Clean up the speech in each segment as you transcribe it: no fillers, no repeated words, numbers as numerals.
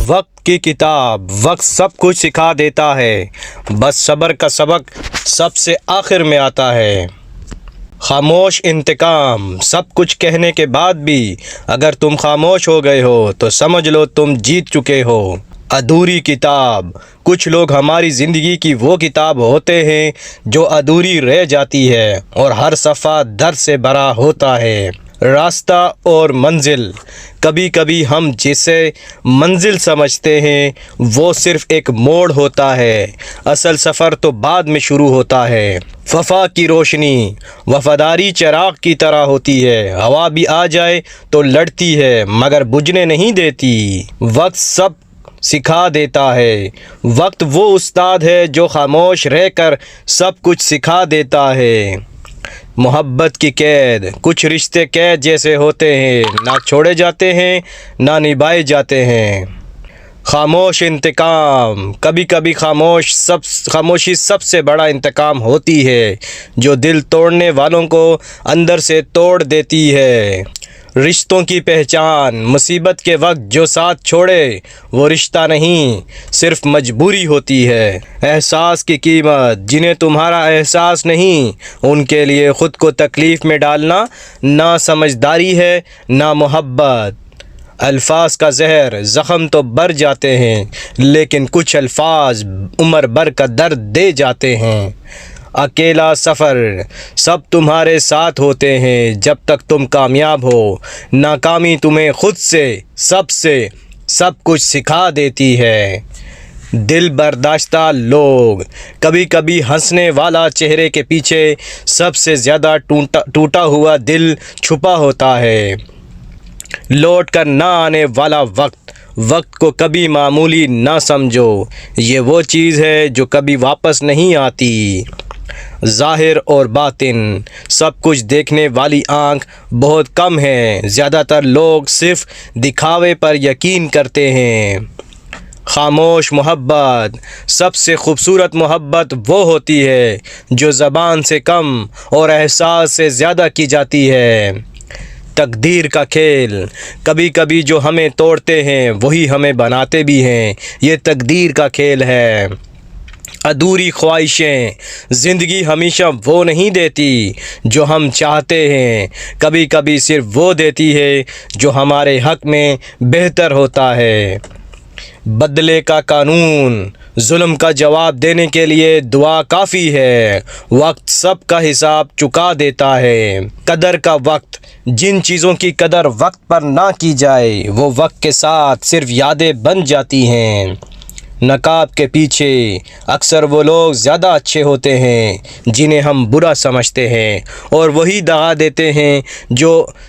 وقت کی کتاب، وقت سب کچھ سکھا دیتا ہے، بس صبر کا سبق سب سے آخر میں آتا ہے۔ خاموش انتقام، سب کچھ کہنے کے بعد بھی اگر تم خاموش ہو گئے ہو تو سمجھ لو تم جیت چکے ہو۔ ادھوری کتاب، کچھ لوگ ہماری زندگی کی وہ کتاب ہوتے ہیں جو ادھوری رہ جاتی ہے اور ہر صفحہ درد سے بھرا ہوتا ہے۔ راستہ اور منزل، کبھی کبھی ہم جسے منزل سمجھتے ہیں وہ صرف ایک موڑ ہوتا ہے، اصل سفر تو بعد میں شروع ہوتا ہے۔ وفا کی روشنی، وفاداری چراغ کی طرح ہوتی ہے، ہوا بھی آ جائے تو لڑتی ہے مگر بجھنے نہیں دیتی۔ وقت سب سکھا دیتا ہے، وقت وہ استاد ہے جو خاموش رہ کر سب کچھ سکھا دیتا ہے۔ محبت کی قید، کچھ رشتے قید جیسے ہوتے ہیں، نہ چھوڑے جاتے ہیں نہ نبھائے جاتے ہیں۔ خاموش انتقام، کبھی کبھی خاموشی سب سے بڑا انتقام ہوتی ہے جو دل توڑنے والوں کو اندر سے توڑ دیتی ہے۔ رشتوں کی پہچان، مصیبت کے وقت جو ساتھ چھوڑے وہ رشتہ نہیں، صرف مجبوری ہوتی ہے۔ احساس کی قیمت، جنہیں تمہارا احساس نہیں ان کے لیے خود کو تکلیف میں ڈالنا نہ سمجھداری ہے نہ محبت۔ الفاظ کا زہر، زخم تو بھر جاتے ہیں لیکن کچھ الفاظ عمر بھر کا درد دے جاتے ہیں۔ اکیلا سفر، سب تمہارے ساتھ ہوتے ہیں جب تک تم کامیاب ہو، ناکامی تمہیں خود سے سب کچھ سکھا دیتی ہے۔ دل برداشتہ لوگ، کبھی کبھی ہنسنے والا چہرے کے پیچھے سب سے زیادہ ٹوٹا ہوا دل چھپا ہوتا ہے۔ لوٹ کر نہ آنے والا وقت کو کبھی معمولی نہ سمجھو، یہ وہ چیز ہے جو کبھی واپس نہیں آتی۔ ظاہر اور باطن، سب کچھ دیکھنے والی آنکھ بہت کم ہے، زیادہ تر لوگ صرف دکھاوے پر یقین کرتے ہیں۔ خاموش محبت، سب سے خوبصورت محبت وہ ہوتی ہے جو زبان سے کم اور احساس سے زیادہ کی جاتی ہے۔ تقدیر کا کھیل، کبھی کبھی جو ہمیں توڑتے ہیں وہی ہمیں بناتے بھی ہیں، یہ تقدیر کا کھیل ہے۔ ادھوری خواہشیں، زندگی ہمیشہ وہ نہیں دیتی جو ہم چاہتے ہیں، کبھی کبھی صرف وہ دیتی ہے جو ہمارے حق میں بہتر ہوتا ہے۔ بدلے کا قانون، ظلم کا جواب دینے کے لیے دعا کافی ہے، وقت سب کا حساب چکا دیتا ہے۔ قدر کا وقت، جن چیزوں کی قدر وقت پر نہ کی جائے وہ وقت کے ساتھ صرف یادیں بن جاتی ہیں۔ نقاب کے پیچھے اکثر وہ لوگ زیادہ اچھے ہوتے ہیں جنہیں ہم برا سمجھتے ہیں، اور وہی دغا دیتے ہیں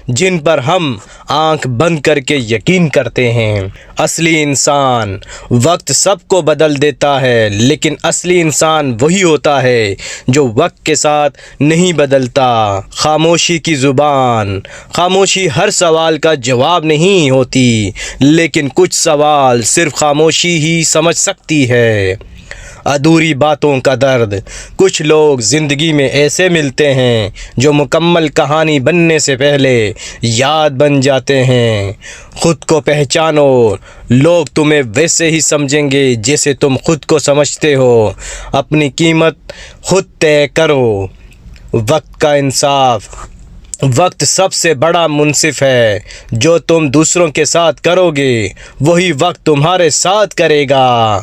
جن پر ہم آنکھ بند کر کے یقین کرتے ہیں۔ اصلی انسان، وقت سب کو بدل دیتا ہے لیکن اصلی انسان وہی ہوتا ہے جو وقت کے ساتھ نہیں بدلتا۔ خاموشی کی زبان، خاموشی ہر سوال کا جواب نہیں ہوتی لیکن کچھ سوال صرف خاموشی ہی سمجھ سکتی ہے۔ ادھوری باتوں کا درد، کچھ لوگ زندگی میں ایسے ملتے ہیں جو مکمل کہانی بننے سے پہلے یاد بن جاتے ہیں۔ خود کو پہچانو، لوگ تمہیں ویسے ہی سمجھیں گے جیسے تم خود کو سمجھتے ہو۔ اپنی قیمت خود طے کرو۔ وقت کا انصاف، وقت سب سے بڑا منصف ہے، جو تم دوسروں کے ساتھ کرو گے وہی وقت تمہارے ساتھ کرے گا۔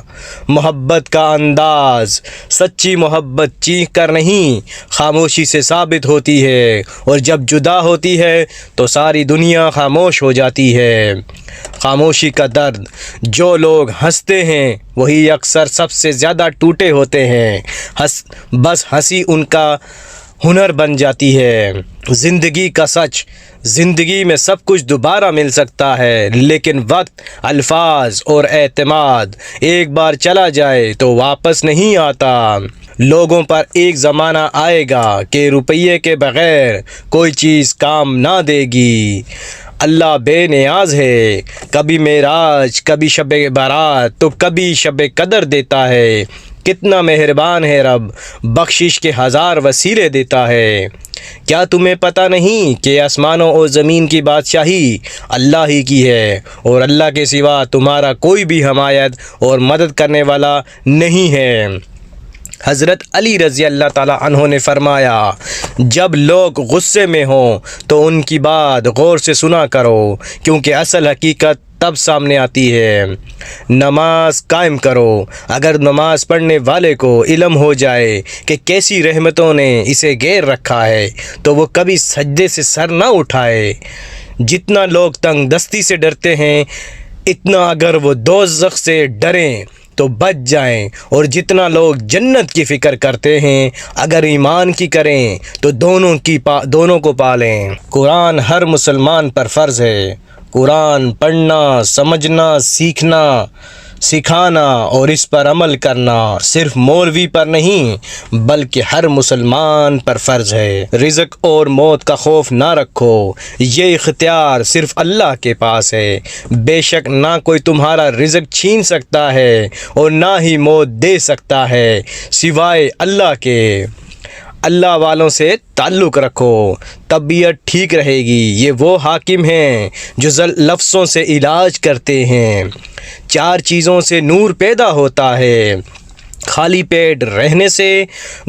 محبت کا انداز، سچی محبت چیخ کر نہیں خاموشی سے ثابت ہوتی ہے، اور جب جدا ہوتی ہے تو ساری دنیا خاموش ہو جاتی ہے۔ خاموشی کا درد، جو لوگ ہنستے ہیں وہی اکثر سب سے زیادہ ٹوٹے ہوتے ہیں، بس ہنسی ان کا ہنر بن جاتی ہے۔ زندگی کا سچ، زندگی میں سب کچھ دوبارہ مل سکتا ہے لیکن وقت، الفاظ اور اعتماد ایک بار چلا جائے تو واپس نہیں آتا۔ لوگوں پر ایک زمانہ آئے گا کہ روپیے کے بغیر کوئی چیز کام نہ دے گی۔ اللہ بے نیاز ہے، کبھی معراج، کبھی شب برات تو کبھی شب قدر دیتا ہے۔ کتنا مہربان ہے رب، بخشش کے ہزار وسیلے دیتا ہے۔ کیا تمہیں پتہ نہیں کہ آسمانوں اور زمین کی بادشاہی اللہ ہی کی ہے، اور اللہ کے سوا تمہارا کوئی بھی حمایت اور مدد کرنے والا نہیں ہے۔ حضرت علی رضی اللہ تعالیٰ عنہ نے فرمایا، جب لوگ غصے میں ہوں تو ان کی بات غور سے سنا کرو، کیونکہ اصل حقیقت تب سامنے آتی ہے۔ نماز قائم کرو۔ اگر نماز پڑھنے والے کو علم ہو جائے کہ کیسی رحمتوں نے اسے گھیر رکھا ہے تو وہ کبھی سجدے سے سر نہ اٹھائے۔ جتنا لوگ تنگ دستی سے ڈرتے ہیں، اتنا اگر وہ دوزخ سے ڈریں تو بچ جائیں، اور جتنا لوگ جنت کی فکر کرتے ہیں، اگر ایمان کی کریں تو دونوں کو پالیں۔ قرآن ہر مسلمان پر فرض ہے۔ قرآن پڑھنا، سمجھنا، سیکھنا، سکھانا اور اس پر عمل کرنا صرف مولوی پر نہیں بلکہ ہر مسلمان پر فرض ہے۔ رزق اور موت کا خوف نہ رکھو، یہ اختیار صرف اللہ کے پاس ہے۔ بے شک نہ کوئی تمہارا رزق چھین سکتا ہے اور نہ ہی موت دے سکتا ہے سوائے اللہ کے۔ اللہ والوں سے تعلق رکھو، طبیعت ٹھیک رہے گی۔ یہ وہ حاکم ہیں جو لفظوں سے علاج کرتے ہیں۔ 4 چیزوں سے نور پیدا ہوتا ہے: خالی پیٹ رہنے سے،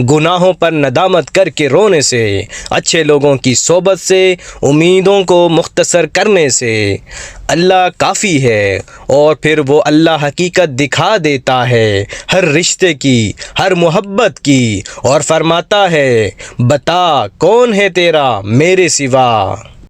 گناہوں پر ندامت کر کے رونے سے، اچھے لوگوں کی صحبت سے، امیدوں کو مختصر کرنے سے۔ اللہ کافی ہے، اور پھر وہ اللہ حقیقت دکھا دیتا ہے ہر رشتے کی، ہر محبت کی، اور فرماتا ہے، بتا کون ہے تیرا میرے سوا۔